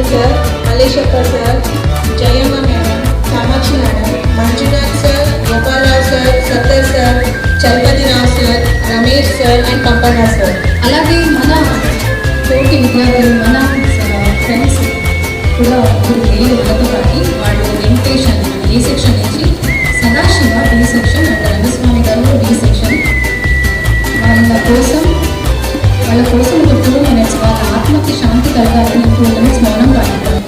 Raju sir, Alishapur sir, Jayamma madam, Kamakshi madam, Manjunath sir, Gopala sir, Satar sir, Chalpati Rao sir, Ramesh sir and Pampana sir. అలాగే మన తోటి విద్యార్థులు మన friends కూడా లేరు వాళ్ళతో పాటు వాళ్ళు వెంకటేషన్ ఏ సెక్షన్ నుంచి, Sadashiva B section and Rangaswamy గారు బి సెక్షన్. వాళ్ళ కోసం ఒక 2 minutes వాళ్ళ ఆత్మకి శాంతి కలగాలని 2 minutes మౌనం పాటిద్దాం.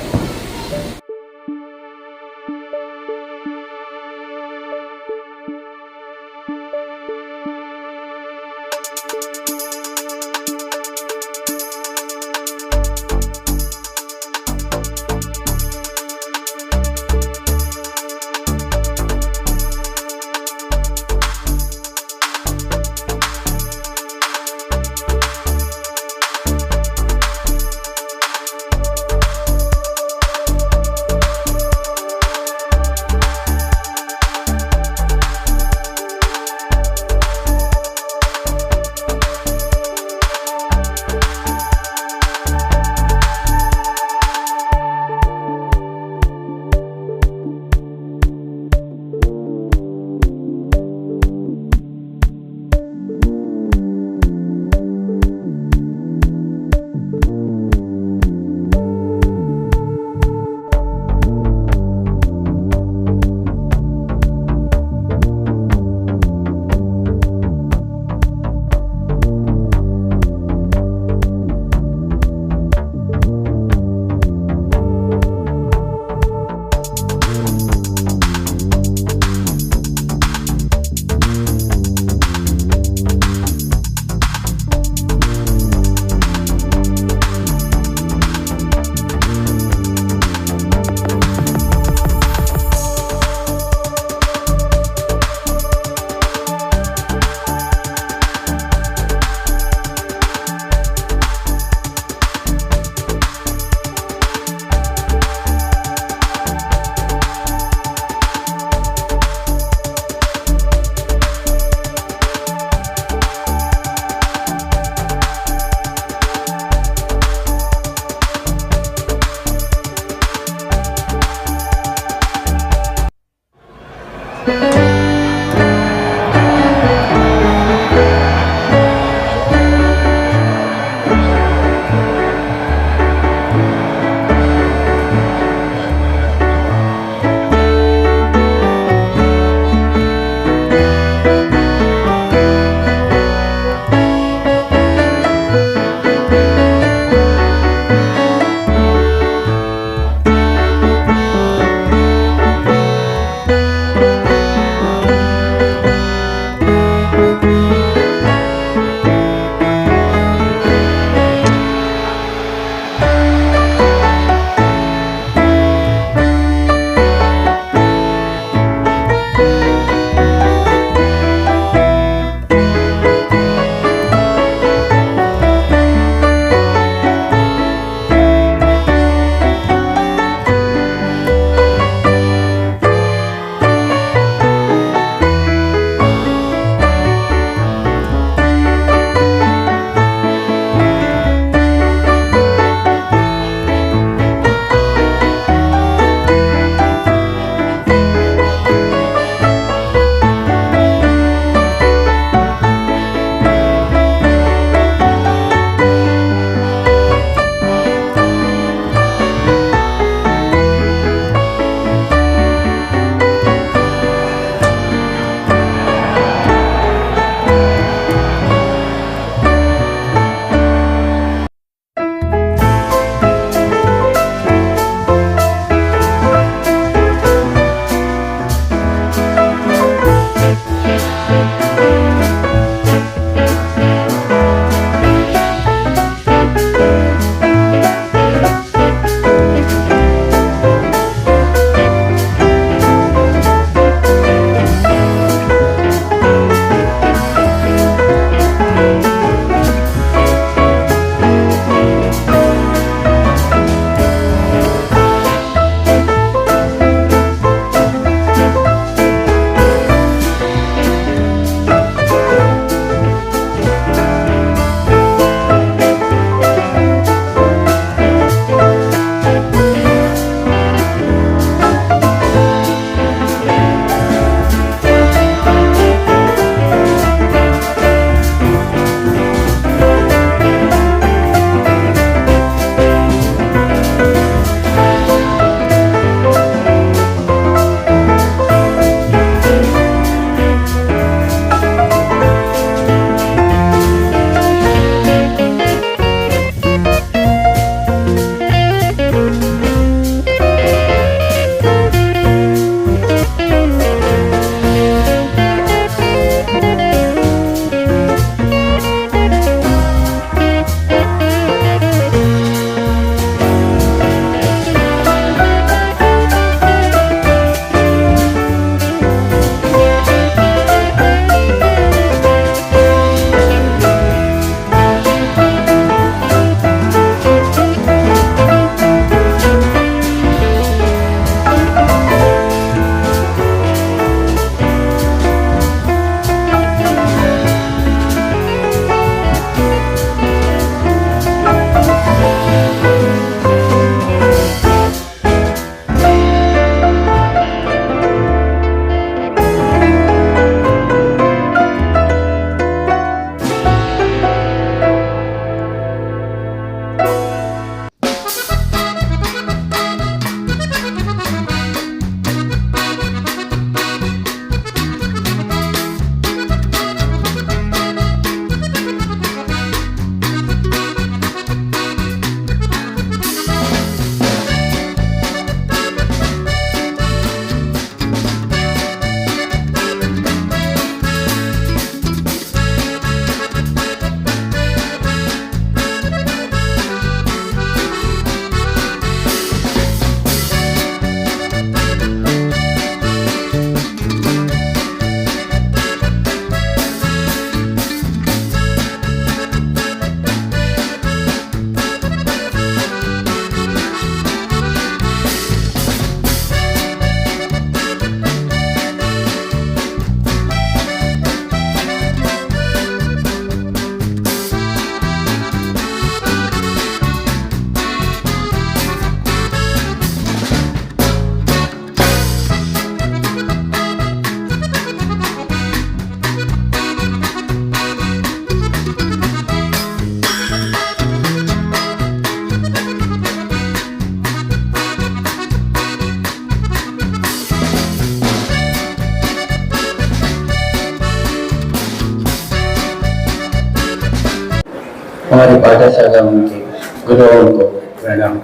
हमारी पाठशाला उनके गुरुओं को प्रणाम।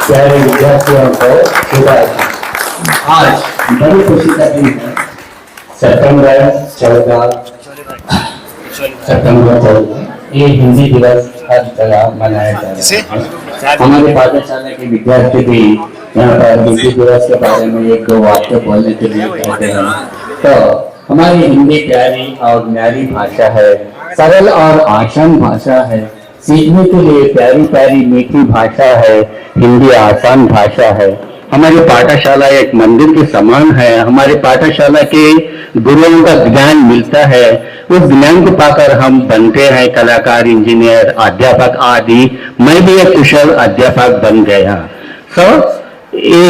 प्यारे विद्यार्थियों को शुभाशीष। आज बड़ी खुशी का दिन है। सितंबर 14 ये हिंदी दिवस हर जगह मनाया जा रहा है। हमारे पाठशाला के विद्यार्थी भी यहाँ पर हिंदी दिवस के बारे में एक दो वाक्य बोलने के लिए कहते हैं। तो हमारी हिंदी प्यारी और न्यारी भाषा है, सरल और आसान भाषा है, सीखने के लिए प्यारी प्यारी मीठी भाषा है, हिंदी आसान भाषा है। हमारी पाठशाला एक मंदिर के समान है। हमारी पाठशाला के गुरुओं का ज्ञान मिलता है, उस ज्ञान को पाकर हम बनते हैं कलाकार, इंजीनियर, अध्यापक आदि। मैं भी एक कुशल अध्यापक बन गया। ये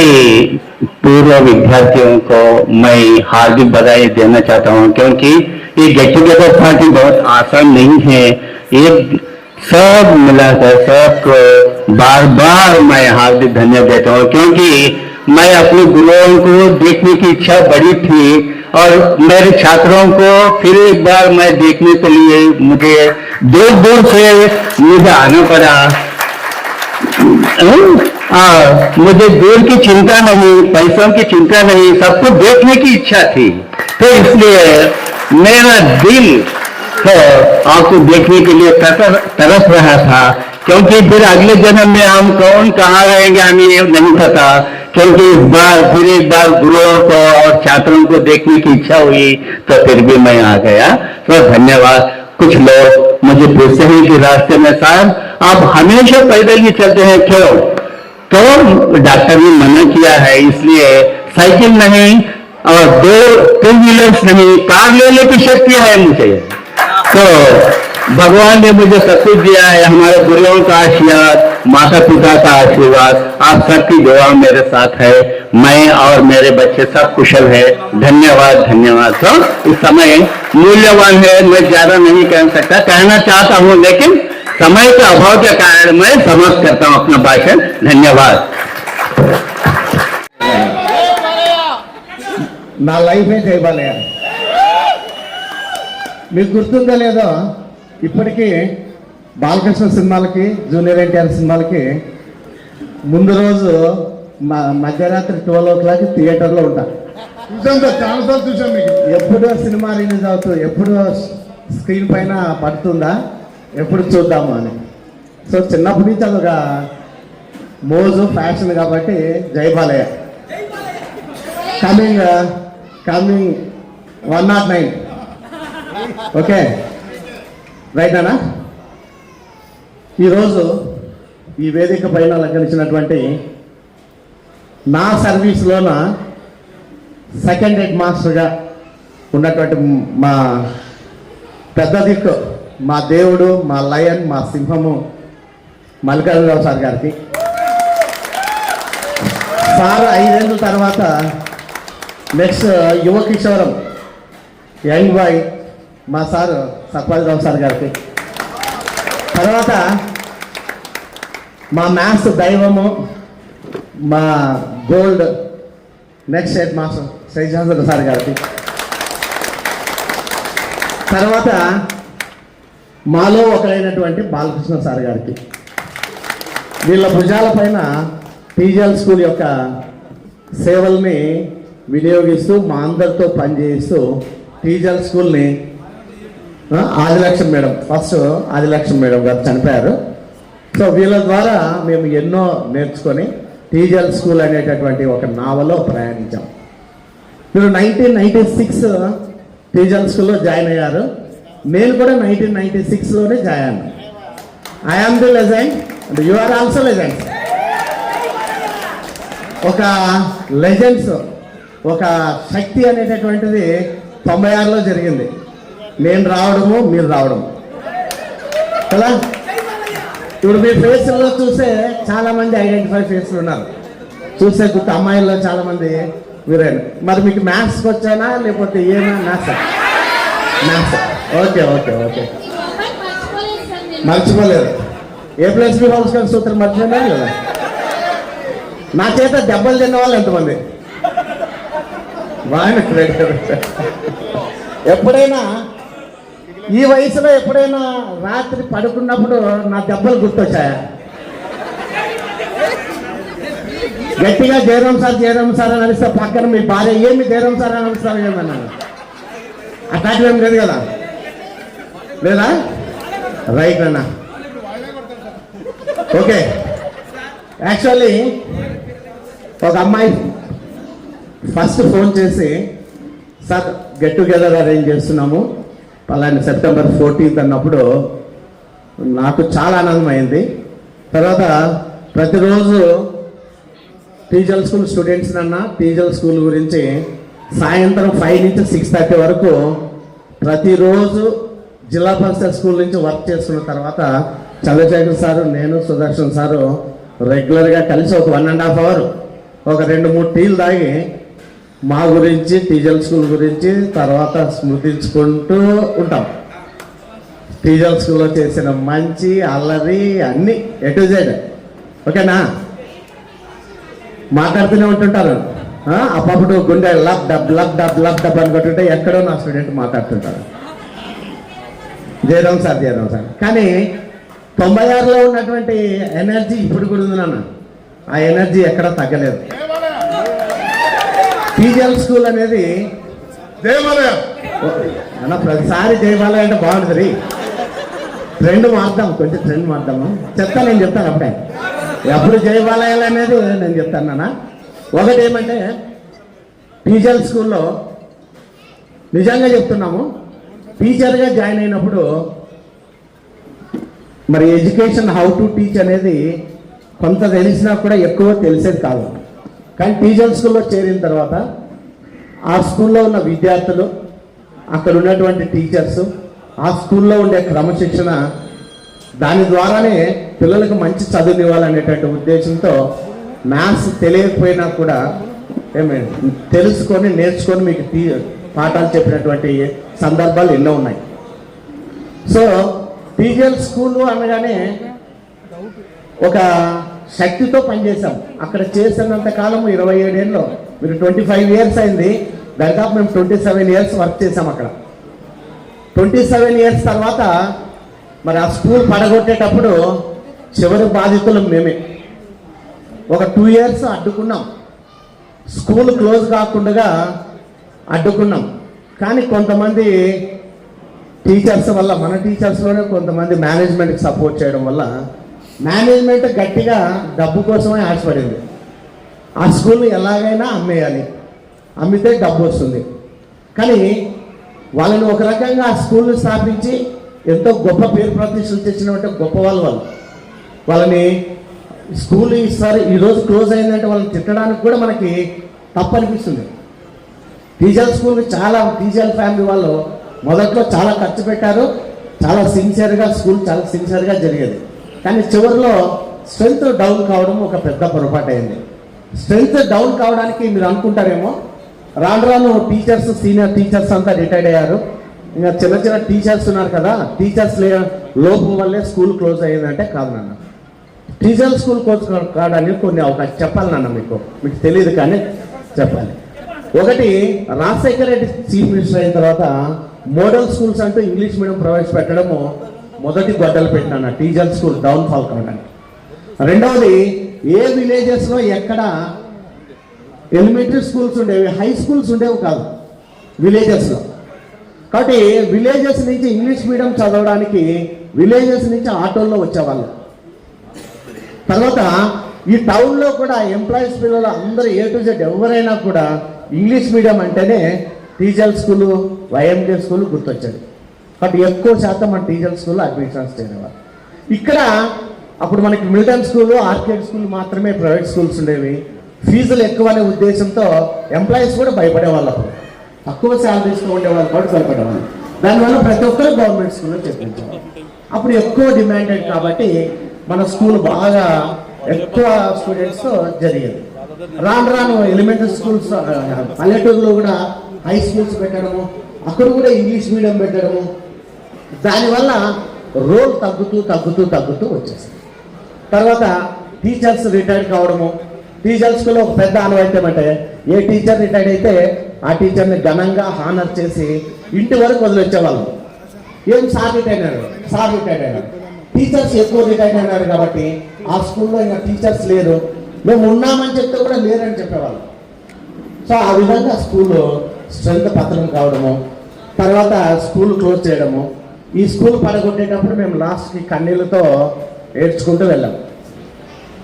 पूर्व विद्यार्थियों को मैं हार्दिक बधाई देना चाहता हूँ, क्योंकि ये गेट टुगेदर पार्टी बहुत आसान नहीं है। एक सब मिलाकर सबको बार बार मैं हार्दिक धन्यवाद देता हूँ, क्योंकि मैं अपने गुरुओं को देखने की इच्छा बड़ी थी और मेरे छात्रों को फिर एक बार मैं देखने के लिए मुझे दूर दूर से मुझे आना पड़ा। मुझे दूर की चिंता नहीं, पैसों की चिंता नहीं, सबको देखने की इच्छा थी। तो इसलिए मेरा दिल तो आपको देखने के लिए तरस रहा था, क्योंकि फिर अगले जन्म में हम कौन कहाँ रहेंगे हमें ये नहीं पता। क्योंकि इस बार फिर एक बार गुरुओं को और छात्रों को देखने की इच्छा हुई, तो फिर भी मैं आ गया। तो धन्यवाद। कुछ लोग मुझे पूछते हैं कि रास्ते में साहब आप हमेशा पैदल ही चलते हैं क्यों? तो डॉक्टर ने मना किया है, इसलिए साइकिल नहीं और 2 व्हीलर्स नहीं, कार लेने की शक्ति है मुझे। तो भगवान ने मुझे सब कुछ दिया है। हमारे गुरुओं का आशीर्वाद, माता पिता का आशीर्वाद, आप सबकी दुआ मेरे साथ है। मैं और मेरे बच्चे सब कुशल है। धन्यवाद धन्यवाद। तो इस समय मूल्यवान है, मैं ज्यादा नहीं कह सकता, कहना चाहता हूँ, लेकिन समय के अभाव के कारण मैं समाप्त करता हूँ अपना भाषण। धन्यवाद। నా లైఫే జయబాలయ్య. మీకు గుర్తుందో లేదో, ఇప్పటికీ బాలకృష్ణ సినిమాలకి, జూనియర్ ఎన్టీఆర్ సినిమాలకి ముందు రోజు మధ్యరాత్రి 12 o'clock థియేటర్లో ఉంటా. చాలాసార్లు చూసాం. మీకు ఎప్పుడు సినిమా రిలీజ్ అవుతూ, ఎప్పుడు స్క్రీన్ పైన పడుతుందా, ఎప్పుడు చూద్దాము అని. సో చిన్నప్పటి నుంచి అదొక మోజు, ఫ్యాషన్ కాబట్టి జయబాలయ్య. కమింగ్ 109. ఓకే రైట్ అన్నా. ఈరోజు ఈ వేదిక పైన అలంకరించినటువంటి నా సర్వీస్లోన సెకండ్ హెడ్ మాస్టర్గా ఉన్నటువంటి మా పెద్ద దిక్కు, మా దేవుడు, మా లయన్, మా సింహము మల్లికార్జునరావు సార్ గారికి, సార్ 5 ఏళ్ళ తర్వాత నెక్స్ట్ యువ కిషోరం యంగ్ బాయ్ మా సార్ సత్పాలరావు సార్ గారికి, తర్వాత మా మ్యాథ్స్ దైవము, మా gold next head master Sreesanth sir గారికి, తర్వాత మాలో ఒకరైనటువంటి బాలకృష్ణ సార్ గారికి. వీళ్ళ భుజాల పైన టీజీఎల్ స్కూల్ యొక్క సేవల్ని వినియోగిస్తూ మా అందరితో పనిచేస్తూ టీజీఎల్ స్కూల్ని Adilakshmi madam, first Adilakshmi madam గారు చనిపోయారు. సో వీళ్ళ ద్వారా మేము ఎన్నో నేర్చుకొని టీజీఎల్ స్కూల్ అనేటటువంటి ఒక నావలో ప్రయాణించాం. మీరు 1996 టీజీఎల్ స్కూల్లో జాయిన్ అయ్యారు. నేను కూడా 1996లోనే join. I am the legend and you are also legends. ఒక లెజెండ్స్, ఒక శక్తి అనేటటువంటిది 96లో జరిగింది. నేను రావడము, మీరు రావడము కదా. ఇప్పుడు మీ ఫేస్లో చూసే చాలామంది ఐడెంటిఫై ఫేస్లు ఉన్నారు. చూసే గుర్తు అమ్మాయిల్లో చాలామంది వీరైన. మరి మీకు మ్యాథ్స్కి వచ్చానా లేకపోతే ఏమైనా మ్యాథ్స్? ఓకే ఓకే ఓకే, మర్చిపోలేదు. A+B² సూత్రం మర్చిపోయినా కదా. నా చేత దెబ్బలు తిన్న వాళ్ళు ఎంతమంది? ఎప్పుడైనా ఈ వయసులో ఎప్పుడైనా రాత్రి పడుకున్నప్పుడు నా దెబ్బలు గుర్తొచ్చాయా? గట్టిగా జయరాం సార్ అని అనిస్తే పక్కన మీ భార్య ఏమి జయరాం సార్ అని అనిస్తారు ఏమన్నాను. అట్లాంటివి ఏం లేదు కదా, లేదా? రైట్ అన్న. ఓకే, యాక్చువల్లీ ఒక అమ్మాయి ఫస్ట్ ఫోన్ చేసి, సార్ గెట్ టుగెదర్ అరేంజ్ చేస్తున్నాము పలాని సెప్టెంబర్ 14th అన్నప్పుడు నాకు చాలా ఆనందమైంది. తర్వాత ప్రతిరోజు టీజల్ స్కూల్ స్టూడెంట్స్ అన్నా టీజల్ స్కూల్ గురించి సాయంత్రం 5 నుంచి 6:30 వరకు ప్రతిరోజు జిల్లా పరిషత్ స్కూల్ నుంచి వర్క్ చేసుకున్న తర్వాత చంద్రశేఖర్ సారు, నేను, సుదర్శన్ సారు రెగ్యులర్గా కలిసి ఒక 1.5 hour ఒక 2-3 టీలు తాగి మా గురించి టీజల్ స్కూల్ గురించి తర్వాత స్మృతించుకుంటూ ఉంటాం. టీజల్ స్కూల్లో చేసిన మంచి అల్లరి అన్నీ A to Z. ఓకేనా? మాట్లాడుతూనే ఉంటుంటారు. అప్పుడు గుండె లబ్ డబ్ అనుకుంటుంటే ఎక్కడో నా స్టూడెంట్ మాట్లాడుతుంటారు, జయరాం సార్. కానీ 96లో ఉన్నటువంటి ఎనర్జీ ఇప్పుడు కూడా ఉంది నాన్న. ఆ ఎనర్జీ ఎక్కడ తగ్గలేదు. టీజల్ స్కూల్ అనేది దేవాలయం అన్న, ప్రతిసారి దేవాలయం అంటే బాగుంటుంది. ట్రెండ్ మారుదాం, కొంచెం ట్రెండ్ మారుదాము. నేను చెప్తాను అప్పుడే. ఎప్పుడు జయబాలయాలు అనేది నేను చెప్తాను నాన్న. ఒకటి ఏమంటే టీజల్ స్కూల్లో నిజంగా చెప్తున్నాము, టీచర్గా జాయిన్ అయినప్పుడు మరి ఎడ్యుకేషన్ హౌ టు టీచ్ అనేది కొంత తెలిసినా కూడా ఎక్కువ తెలిసేది కాదు. కానీ టీజల్ స్కూల్లో చేరిన తర్వాత ఆ స్కూల్లో ఉన్న విద్యార్థులు, అక్కడ ఉన్నటువంటి టీచర్స్, ఆ స్కూల్లో ఉండే క్రమశిక్షణ, దాని ద్వారానే పిల్లలకు మంచి చదువునివ్వాలనేటువంటి ఉద్దేశంతో మ్యాథ్స్ తెలియకపోయినా కూడా తెలుసుకొని నేర్చుకొని మీకు పాఠాలు చెప్పినటువంటి సందర్భాలు ఎన్నో ఉన్నాయి. సో టీజల్ స్కూలు అనగానే ఒక శక్తితో పనిచేసాం. అక్కడ చేసినంత కాలం 27 ఏళ్ళు, మీరు 25 years అయింది. దాదాపు మేము 27 years వర్క్ చేసాం అక్కడ. 27 years తర్వాత మరి ఆ స్కూల్ పడగొట్టేటప్పుడు చివరి బాధితులు మేమే. ఒక 2 years అడ్డుకున్నాం, స్కూల్ క్లోజ్ కాకుండా అడ్డుకున్నాం. కానీ కొంతమంది టీచర్స్ వల్ల, మన టీచర్స్లోనే కొంతమంది మేనేజ్మెంట్కి సపోర్ట్ చేయడం వల్ల మేనేజ్మెంట్ గట్టిగా డబ్బు కోసమే ఆశపడింది. ఆ స్కూల్ని ఎలాగైనా అమ్మేయాలి, అమ్మితే డబ్బు వస్తుంది. కానీ వాళ్ళని ఒక రకంగా ఆ స్కూల్ని స్థాపించి ఎంతో గొప్ప పేరు ప్రతిష్టలు తెచ్చినట్టు గొప్ప వాళ్ళని స్కూల్ ఈసారి ఈరోజు క్లోజ్ అయిందంటే వాళ్ళని తిట్టడానికి కూడా మనకి తప్పనిపిస్తుంది. టీజల్ స్కూల్కి చాలా టీజల్ ఫ్యామిలీ వాళ్ళు మొదట్లో చాలా ఖర్చు పెట్టారు, చాలా సిన్సియర్గా స్కూల్ చాలా సిన్సియర్గా జరిగేది. కానీ చివరిలో స్ట్రెంత్ డౌన్ కావడం ఒక పెద్ద పొరపాటు అయింది. స్ట్రెంత్ డౌన్ కావడానికి మీరు అనుకుంటారేమో, రాను టీచర్స్, సీనియర్ టీచర్స్ అంతా రిటైర్డ్ అయ్యారు, ఇంకా చిన్న టీచర్స్ ఉన్నారు కదా, టీచర్స్ లోపం వల్లే స్కూల్ క్లోజ్ అయ్యిందంటే కాదు నాన్న. టీజల్ స్కూల్ క్లోజ్ కావడానికి కొన్ని అవకాశం చెప్పాలి నాన్న, మీకు తెలియదు కానీ చెప్పాలి. ఒకటి, రాజశేఖర రెడ్డి చీఫ్ మినిస్టర్ అయిన తర్వాత మోడల్ స్కూల్స్ అంటూ ఇంగ్లీష్ మీడియం ప్రవేశపెట్టడము మొదటి గొడ్డలు పెట్టినా టీజల్ స్కూల్ డౌన్ఫాల్ కావడానికి. రెండవది, ఏ విలేజెస్లో ఎక్కడ ఎలిమెంటరీ స్కూల్స్ ఉండేవి, హై స్కూల్స్ ఉండేవి కాదు విలేజెస్లో. కాబట్టి విలేజెస్ నుంచి ఇంగ్లీష్ మీడియం చదవడానికి విలేజెస్ నుంచి ఆటోల్లో వచ్చేవాళ్ళు. తర్వాత ఈ టౌన్లో కూడా ఎంప్లాయీస్ పిల్లలు అందరూ A to Z ఎవరైనా కూడా ఇంగ్లీష్ మీడియం అంటేనే టీజల్ స్కూలు, YMK స్కూల్ గుర్తొచ్చాడు. కాబట్టి ఎక్కువ శాతం మన టీజల్ స్కూల్లో అడ్మిషన్స్ చేయనివారు. ఇక్కడ అప్పుడు మనకి మిల్టన్ స్కూలు, ఆర్కేడ్ స్కూల్ మాత్రమే ప్రైవేట్ స్కూల్స్ ఉండేవి. ఫీజులు ఎక్కువ అనే ఉద్దేశంతో ఎంప్లాయీస్ కూడా భయపడేవాళ్ళు. అప్పుడు తక్కువ శాలరీస్తో ఉండేవాళ్ళు కూడా భయపడేవాళ్ళు. దానివల్ల ప్రతి ఒక్కరు గవర్నమెంట్ స్కూల్లో చేర్పించేవాళ్ళు. అప్పుడు ఎక్కువ డిమాండెడ్ కాబట్టి మన స్కూల్ బాగా ఎక్కువ స్టూడెంట్స్తో జరిగేది. రాను ఎలిమెంటరీ స్కూల్స్, పల్లెటూరులో కూడా హై స్కూల్స్ పెట్టడము, అక్కడ కూడా ఇంగ్లీష్ మీడియం పెట్టడము, దానివల్ల రోల్ తగ్గుతూ వచ్చేసింది. తర్వాత టీచర్స్ రిటైర్డ్ కావడము, టీచర్ స్కూల్లో ఒక పెద్ద ఆనవాయితీ అంటే ఏ టీచర్ రిటైర్డ్ అయితే ఆ టీచర్ని ఘనంగా హానర్ చేసి ఇంటి వరకు వదిలిచ్చేవాళ్ళం. ఏం సార్ రిటైర్ అయినారు టీచర్స్ ఎక్కువ రిటైర్ అయినారు కాబట్టి ఆ స్కూల్లో ఇంకా టీచర్స్ లేరు, మేము ఉన్నామని చెప్తే కూడా లేరని చెప్పేవాళ్ళు. సో ఆ విధంగా స్కూల్ స్ట్రెంత్ పతనం కావడము, తర్వాత స్కూల్ క్లోజ్ చేయడము. ఈ స్కూల్ పడగొట్టేటప్పుడు మేము లాస్ట్కి కన్నీళ్ళతో ఏడ్చుకుంటూ వెళ్ళాం.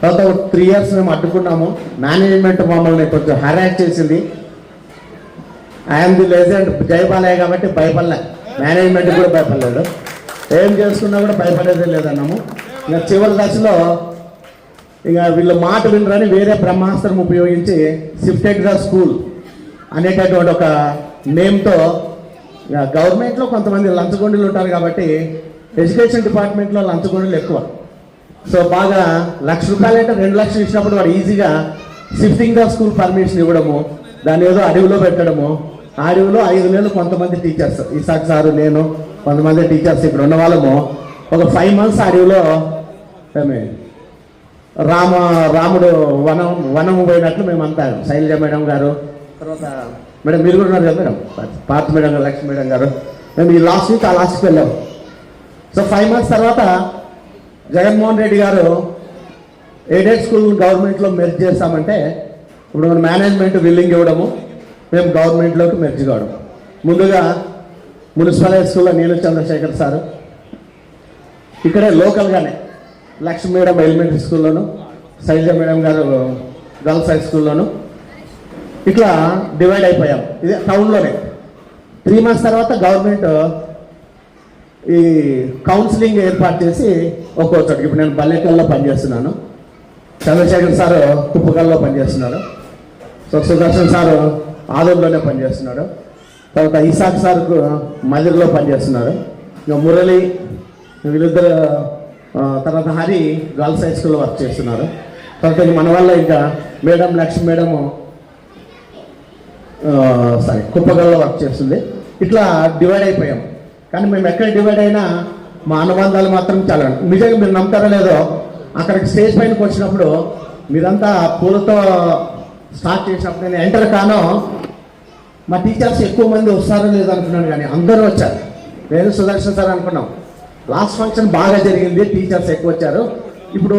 తర్వాత 3 years మేము అడ్డుకున్నాము. మేనేజ్మెంట్ మమ్మల్ని కొంచెం హరాస్ చేసింది. ఐఎమ్ ది లెజెండ్ జయబాలయ్య కాబట్టి భయపడలే, మేనేజ్మెంట్ కూడా భయపడలేదు, ఏం చేసుకున్నా కూడా భయపడేదే లేదన్నాము. ఇంకా చివరి దశలో ఇక వీళ్ళు మాట వినరని వేరే బ్రహ్మాస్త్రం ఉపయోగించి షిఫ్టెడ్ ద స్కూల్ అనేటటువంటి ఒక నేమ్తో, గవర్నమెంట్లో కొంతమంది లంచగొండలు ఉంటారు కాబట్టి ఎడ్యుకేషన్ డిపార్ట్మెంట్లో లంచగొండలు ఎక్కువ. సో బాగా ₹1,00,000 అంటే 2 లక్షలు ఇచ్చినప్పుడు వాడు ఈజీగా షిఫ్టింగ్ ద స్కూల్ పర్మిషన్ ఇవ్వడము, దాన్ని ఏదో అడవిలో పెట్టడము. ఆ అడవిలో 5 నెలలు కొంతమంది టీచర్స్, ఇసాక్ సారు, నేను, కొంతమంది టీచర్స్ ఇక్కడ ఉన్న వాళ్ళము ఒక 5 months అడవిలో రాముడు వనం పోయినట్లు మేమంతా, శైలజ మేడం గారు, తర్వాత మేడం మీరు కూడా ఉన్నారు కదా మేడం, పార్త్ మేడం గారు, లక్ష్మి మేడం గారు, మేము ఈ లాస్ట్ వీక్ ఆ లాస్ట్కి వెళ్ళాము. సో 5 months తర్వాత జగన్మోహన్ రెడ్డి గారు ఎయిడెడ్ స్కూల్ గవర్నమెంట్లో మెర్జ్ చేస్తామంటే ఇప్పుడు మన మేనేజ్మెంట్ విల్లింగ్ ఇవ్వడము, మేము గవర్నమెంట్లోకి మెర్జ్ కావడం. ముందుగా మున్సిపల్ హై స్కూల్లో నీలు చంద్రశేఖర్ సారు, ఇక్కడే లోకల్గానే లక్ష్మి మేడం ఎలిమెంటరీ స్కూల్లోను, శైలజ మేడం గారు గర్ల్స్ హై స్కూల్లోను ఇట్లా డివైడ్ అయిపోయాం. ఇది టౌన్లోనే. 3 months తర్వాత గవర్నమెంట్ ఈ కౌన్సిలింగ్ ఏర్పాటు చేసి ఒక్కో చోటుకి, ఇప్పుడు నేను బల్లెకల్లో పనిచేస్తున్నాను, చంద్రశేఖర్ సారు కుప్పకల్లో పనిచేస్తున్నాడు, సో సుదర్శన్ సారు ఆదూరులోనే పనిచేస్తున్నాడు, తర్వాత ఇసాక్ సార్ మదిరిలో పనిచేస్తున్నాడు, ఇంకా మురళి వీళ్ళిద్దరు, తర్వాత హరి గర్ల్స్ హై స్కూల్లో వర్క్ చేస్తున్నారు. తర్వాత మన వల్ల ఇంకా మేడం లక్ష్మి మేడము కుప్పగల్లో వర్క్ చేస్తుంది. ఇట్లా డివైడ్ అయిపోయాం. కానీ మేము ఎక్కడ డివైడ్ అయినా మా అనుబంధాలు మాత్రం చాలా. నిజంగా మీరు నమ్ముతారో లేదో, అక్కడికి స్టేజ్ పైనకి వచ్చినప్పుడు మీరంతా పూలతో స్టార్ట్ చేసినప్పుడు నేను ఎంటర్ కానో మా టీచర్స్ ఎక్కువ మంది వస్తారో లేదో అనుకున్నాను, కానీ అందరూ వచ్చారు. నేను సుదర్శన్ సార్ అనుకున్నాం. లాస్ట్ ఫంక్షన్ బాగా జరిగింది, టీచర్స్ ఎక్కువ వచ్చారు, ఇప్పుడు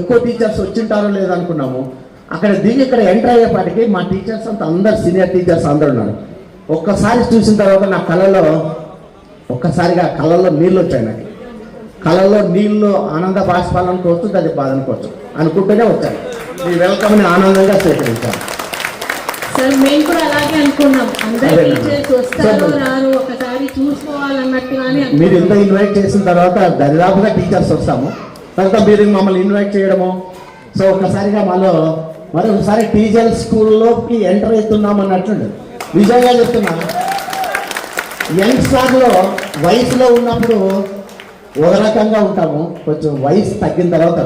ఎక్కువ టీచర్స్ వచ్చింటారో లేదో అనుకున్నాము. అక్కడ దిగి ఇక్కడ ఎంటర్ అయ్యేపాటికి మా టీచర్స్ అంతా అందరు సీనియర్ టీచర్స్ అందరూ ఉన్నారు. ఒక్కసారి చూసిన తర్వాత నా ఒక్కసారిగా కళ్ళల్లో నీళ్ళు వచ్చాయి. నాకు కళ్ళల్లో నీళ్ళు ఆనంద బాష్పాలు అనుకోవచ్చు, అది బాధ అనుకోవచ్చు, అనుకుంటూనే వచ్చాను. మీ వెల్కమ్ని ఆనందంగా స్వీకరించాను. సార్ మేము కూడా అలాగే అనుకున్నాం, అందరు టీచర్స్ వస్తారో రారు ఒకసారి చూసుకోవాలన్నట్టుగానే. మీరు ఇంత ఇన్వైట్ చేసిన తర్వాత దరిదాపుగా టీచర్స్ వస్తాము, తర్వాత మీరు మమ్మల్ని ఇన్వైట్ చేయడము. సో ఒక్కసారిగా మరి ఒకసారి టీచర్ స్కూల్లోకి ఎంటర్ అవుతున్నాం అన్నట్టుండి. నిజంగా చెప్తున్నా, యంగ్స్టర్లో వయసులో ఉన్నప్పుడు ఒక రకంగా ఉంటాము, కొంచెం వయసు తగ్గిన తర్వాత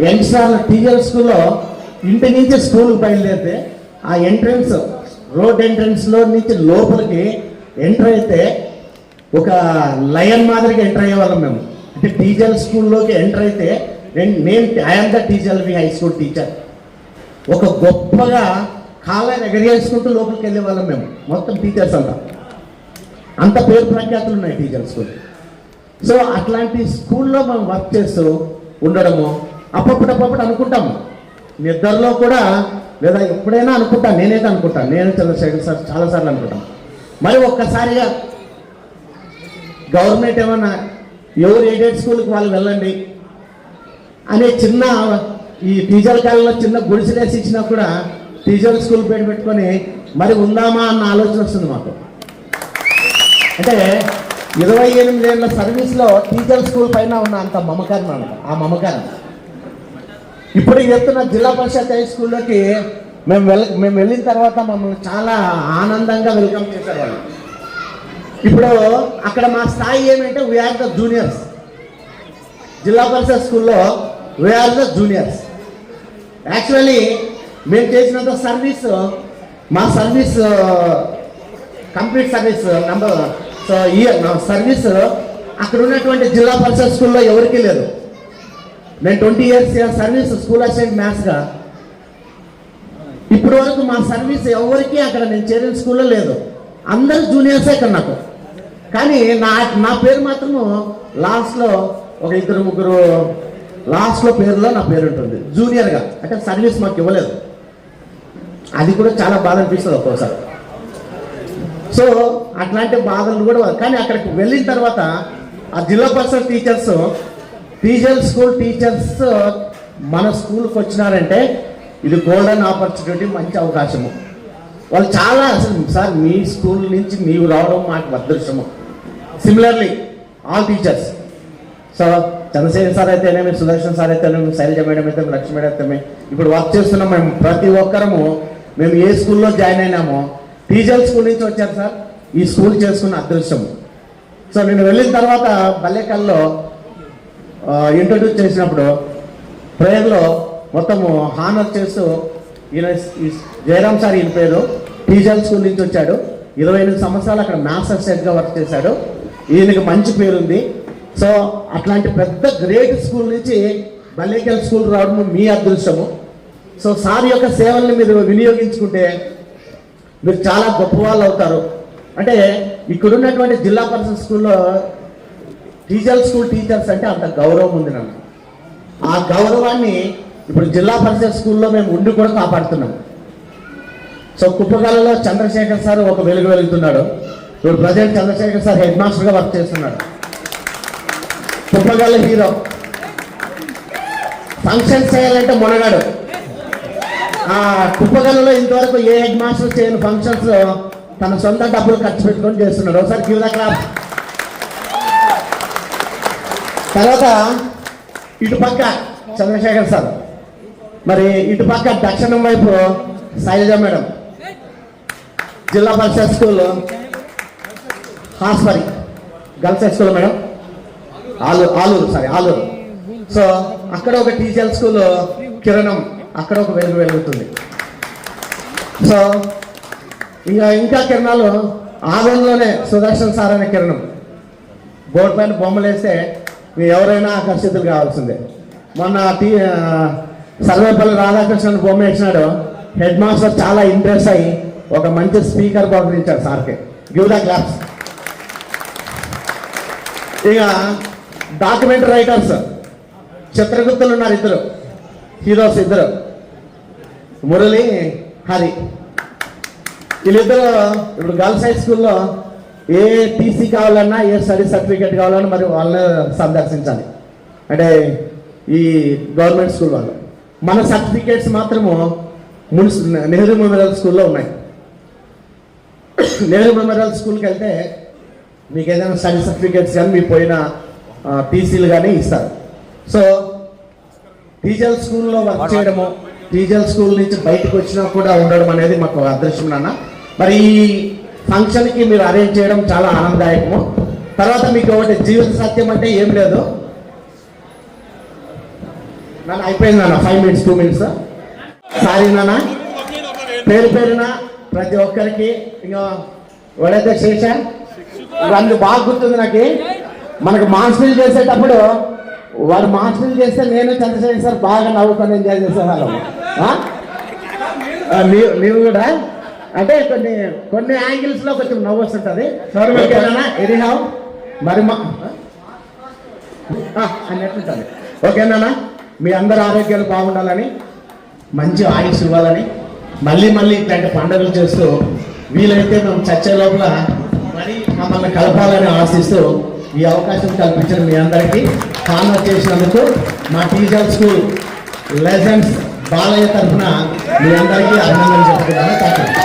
యంగ్స్టర్లు టీచర్ స్కూల్లో ఇంటి నుంచి స్కూల్కి బయలుదేరితే ఆ ఎంట్రన్స్, రోడ్ ఎంట్రన్స్లో నుంచి లోపలికి ఎంటర్ అయితే ఒక లయన్ మాదిరిగా ఎంటర్ అయ్యేవాళ్ళం మేము. అంటే టీచర్ స్కూల్లోకి ఎంటర్ అయితే నేను I'm the teacher high school teacher, ఒక గొప్పగా కాళ్ళని ఎగరేసుకుంటూ లోపలికి వెళ్ళే వాళ్ళం మేము, మొత్తం టీచర్స్ అంత పేరు ప్రఖ్యాతులు ఉన్నాయి టీచర్ స్కూల్. సో అట్లాంటి స్కూల్లో మనం వర్క్ చేస్తూ ఉండడము, అప్పుడప్పుడు అనుకుంటాము, నిద్రలో కూడా లేదా ఎప్పుడైనా అనుకుంటాను, నేనైతే అనుకుంటాను, నేను చంద్రశేఖర్ సార్ చాలాసార్లు అనుకుంటాను. మరి ఒక్కసారిగా గవర్నమెంట్ ఏమన్నా ఎవరు ఎయిడెడ్ స్కూల్కి వాళ్ళు వెళ్ళండి అనే చిన్న ఈ టీచర్ కాలంలో చిన్న గుడిసెలేసి ఇచ్చినా కూడా టీచర్ స్కూల్ పేరు పెట్టుకొని మరి ఉందామా అన్న ఆలోచన వస్తుంది మాకు. అంటే 28 ఏళ్ళ సర్వీస్లో టీచర్ స్కూల్ పైన ఉన్న అంత మమకారం అన్నమాట. ఆ మమకారం ఇప్పుడు చెప్తున్న జిల్లా పరిషత్ హై స్కూల్లోకి మేము వెళ్ళిన తర్వాత మమ్మల్ని చాలా ఆనందంగా వెల్కమ్ చేశారు వాళ్ళు. ఇప్పుడు అక్కడ మా స్థాయి ఏమంటే వీఆర్ ద జూనియర్స్. జిల్లా పరిషత్ స్కూల్లో వీఆర్ ద జూనియర్స్. యాక్చువల్లీ మేము చేసినంత సర్వీస్, మా service complete service number service అక్కడ ఉన్నటువంటి జిల్లా పరిషత్ స్కూల్లో ఎవరికీ లేదు. నేను 20 years సర్వీస్ స్కూల్ అసిస్టెంట్ మ్యాథ్స్గా. ఇప్పటి వరకు మా సర్వీస్ ఎవరికి అక్కడ నేను చేరిన స్కూల్లో లేదు. అందరూ జూనియర్సే ఇక్కడ నాకు. కానీ నా పేరు మాత్రము లాస్ట్లో ఒక ఇద్దరు ముగ్గురు లాస్ట్లో పేరులో నా పేరు ఉంటుంది జూనియర్గా, అంటే సర్వీస్ మాకు ఇవ్వలేదు. అది కూడా చాలా బాధ అనిపిస్తుంది ఒక్కోసారి. సో అట్లాంటి బాధలు కూడా, కానీ అక్కడికి వెళ్ళిన తర్వాత ఆ జిల్లా పరిషత్ టీచర్స్ స్కూల్ టీచర్స్ మన స్కూల్కి వచ్చినారంటే ఇది గోల్డెన్ ఆపర్చునిటీ, మంచి అవకాశము. వాళ్ళు చాలా అసలు సార్ మీ స్కూల్ నుంచి నీవు రావడం మాకు అదృష్టము. Similarly all teachers, so Chandrashekhar sir అయితేనేమి, సుదర్శన్ సార్ అయితేనేమి, శైలజ మేడం అయితే, లక్ష్మీ మేడం అయితే, ఇప్పుడు వర్క్ చేస్తున్నాం మేము ప్రతి ఒక్కరము. మేము ఏ స్కూల్లో జాయిన్ అయినామో టీచర్ స్కూల్ నుంచి వచ్చారు సార్, ఈ స్కూల్ చేసుకున్న అదృష్టము. సో నేను వెళ్ళిన తర్వాత బల్లేకల్లో ఇంట్రడ్యూస్ చేసినప్పుడు ప్రేయర్లో మొత్తము హానర్ చేస్తూ ఈయన జయరామ్ సార్, ఈయన పేరు టీచర్ స్కూల్ నుంచి వచ్చాడు, 28 సంవత్సరాలు అక్కడ మ్యాథ్స్ అసిస్టెంట్గా వర్క్ చేశాడు, ఈయనకి మంచి పేరుంది. సో అట్లాంటి పెద్ద గ్రేట్ స్కూల్ నుంచి బల్లేకల్ స్కూల్ రావడం మీ అదృష్టము. సో సార్ యొక్క సేవల్ని మీరు వినియోగించుకుంటే మీరు చాలా గొప్ప వాళ్ళు అవుతారు. అంటే ఇక్కడున్నటువంటి జిల్లా పరిషత్ స్కూల్లో స్కూల్ టీచర్స్ అంటే అంత గౌరవం ఉంది నాకు. ఆ గౌరవాన్ని ఇప్పుడు జిల్లా పరిషత్ స్కూల్లో మేము ఉండి కూడా కాపాడుతున్నాం. సో కుప్పగాలలో చంద్రశేఖర్ సార్ ఒక వెలుగుతున్నాడు. ఇప్పుడు ప్రజెంట్ చంద్రశేఖర్ సార్ హెడ్ మాస్టర్గా వర్క్ చేస్తున్నాడు. కుప్పగాల హీరో. ఫంక్షన్స్ చేయాలంటే మొనగాడు. కుప్పగలలో ఇంతవరకు ఏ హెడ్ మాస్టర్ చేయని ఫంక్షన్స్ తన సొంత డబ్బులు ఖర్చు పెట్టుకొని చేస్తున్నాడు. ఒకసారి గివ్ ద క్లాప్. తర్వాత ఇటుపక్క చంద్రశేఖర్ సార్, మరి ఇటుపక్క దక్షిణం వైపు శైలజ మేడం, జిల్లా పరిషత్ స్కూల్ హాస్పరి girls high school madam, Aluru. So అక్కడ ఒక టీచర్ స్కూల్ కిరణం, అక్కడ ఒక వెలుగుతుంది. సో ఇంకా కిరణాలు ఆలయంలోనే సుదర్శన్ సార్ అనే కిరణం. బోర్డు పైన బొమ్మలు వేస్తే మీరు ఎవరైనా ఆకర్షితులు కావాల్సిందే. మొన్న సర్వేపల్లి రాధాకృష్ణన్ బొమ్మ వేసినాడు. హెడ్ మాస్టర్ చాలా ఇంప్రెస్ అయ్యి ఒక మంచి స్పీకర్ బహుకరించాడు సార్కి. Give the claps. ఇక డాక్యుమెంటరీ రైటర్స్ చిత్రగుప్తులు ఉన్నారు, ఇద్దరు హీరోస్, ఇద్దరు మురళి, హరి. వీళ్ళిద్దరు ఇప్పుడు గర్ల్స్ హై స్కూల్లో ఏ టీసీ కావాలన్నా, ఏ స్టడీ సర్టిఫికేట్ కావాలన్నా మరి వాళ్ళని సందర్శించాలి. అంటే ఈ గవర్నమెంట్ స్కూల్ వాళ్ళు. మన సర్టిఫికేట్స్ మాత్రము నెహ్రూ మెమోరియల్ స్కూల్లో ఉన్నాయి. నెహ్రూ మెమోరియల్ స్కూల్కి వెళ్తే మీకు ఏదైనా స్టడీ సర్టిఫికేట్స్ కానీ మీకు పోయిన టీసీలు కానీ ఇస్తారు. సో టీచర్ స్కూల్లో వర్క్ చేయడము, టీచర్ స్కూల్ నుంచి బయటకు వచ్చినా కూడా ఉండడం అనేది మాకు అదృష్టం నాన్న. మరి ఈ ఫంక్షన్కి మీరు అరేంజ్ చేయడం చాలా ఆనందదాయకము. తర్వాత మీకు ఒకటి జీవిత సత్యం అంటే ఏం లేదు నాన్న. అయిపోయింది నాన్న, 5 minutes 2 minutes. సారీ నాన్న. పేరున ప్రతి ఒక్కరికి ఇంకా ఎవడైతే శేష అందుకు బాగా గుర్తుంది నాకు. మనకు మాస్టర్లు చేసేటప్పుడు వాడు మాస్టర్లు చేస్తే నేను చంద్రశేఖర్ సార్ బాగా నవ్వుకొని ఎంజాయ్ చేసేవాళ్ళం. నీవు కూడా అంటే కొన్ని యాంగిల్స్లో కొంచెం నవ్వు వస్తుంటుంది. ఎనీహౌ మరి అన్నట్టుంటుంది. ఓకేనా? మీ అందరు ఆరోగ్యాలు బాగుండాలని, మంచి ఆయుష్ ఇవ్వాలని, మళ్ళీ ఇట్లాంటి పండుగలు చేస్తూ వీలైతే మేము చచ్చే లోపల మరి మమ్మల్ని కలపాలని ఆశిస్తూ ఈ అవకాశం కల్పించిన మీ అందరికీ హానర్ చేసినందుకు మా టీచర్ స్కూల్ లెజెండ్స్ బాలయ్య తరఫున మీ అందరికీ అభినందనలు చెప్తున్నాను. థాంక్యూ.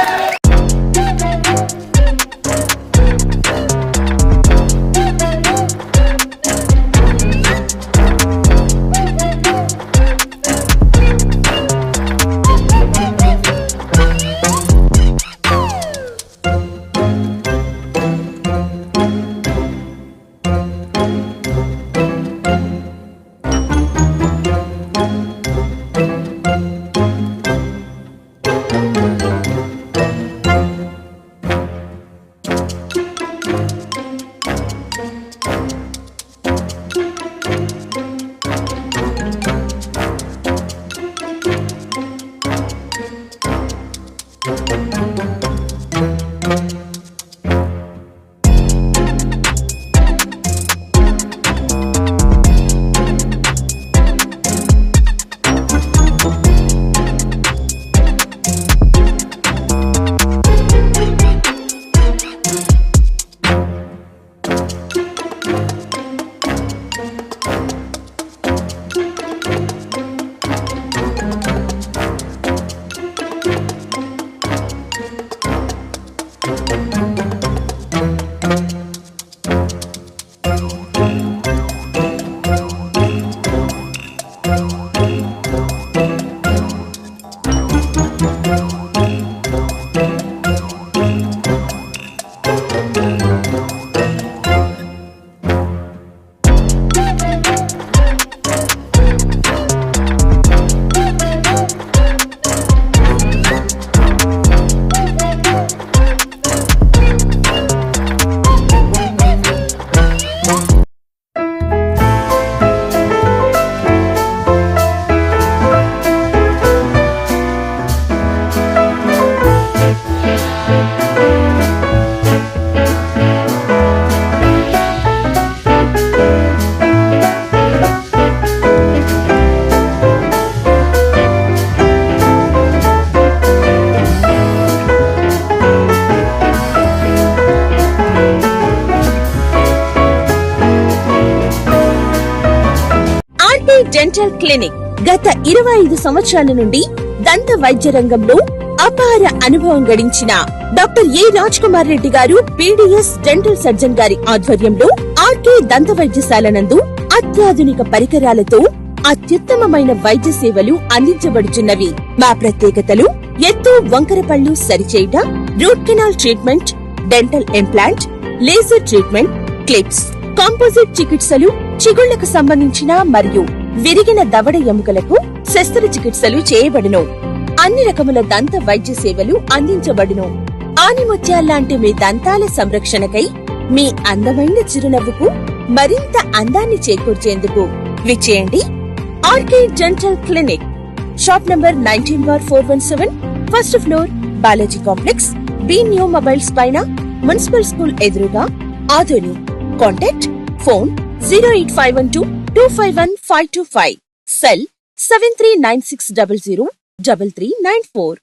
డెంటల్ క్లినిక్ గత 25 సంవత్సరాల నుండి దంత వైద్య రంగంలో అపార అనుభవం గడించిన డాక్టర్ ఏ రాజ్ కుమార్ రెడ్డి గారు పీడీఎస్ డెంటల్ సర్జన్ గారి ఆధ్వర్యంలో ఆర్కే దంత వైద్యశాల నందు అత్యాధునిక పరికరాలతో అత్యుత్తమమైన వైద్య సేవలు అందించబడుచున్నవి. మా ప్రత్యేకతలు ఎత్తు వంకర పళ్ళు సరిచేయుట, root canal treatment, dental implant, laser treatment, clips, composite చికిత్సలు, చిగుళ్లకు సంబంధించిన మరియు విరిగిన దవడ ఎముకలకు శస్త్రచికిత్సలు చేయబడును. అన్ని రకముల దంత వైద్య సేవలు అందించబడును. ఆనిముత్యాల్లాంటి మీ దంతాల సంరక్షణకై మీ అందమైన చిరునవ్వుకు మరింత అందాన్ని చేకూర్చేందుకు విచ్చేయండి RK dental clinic, shop number 19/417, first floor, Balaji complex, B new mobiles పైన, మున్సిపల్ స్కూల్ ఎదురుగా, ఆదోని. Contact phone 08512251525, cell 7396003394.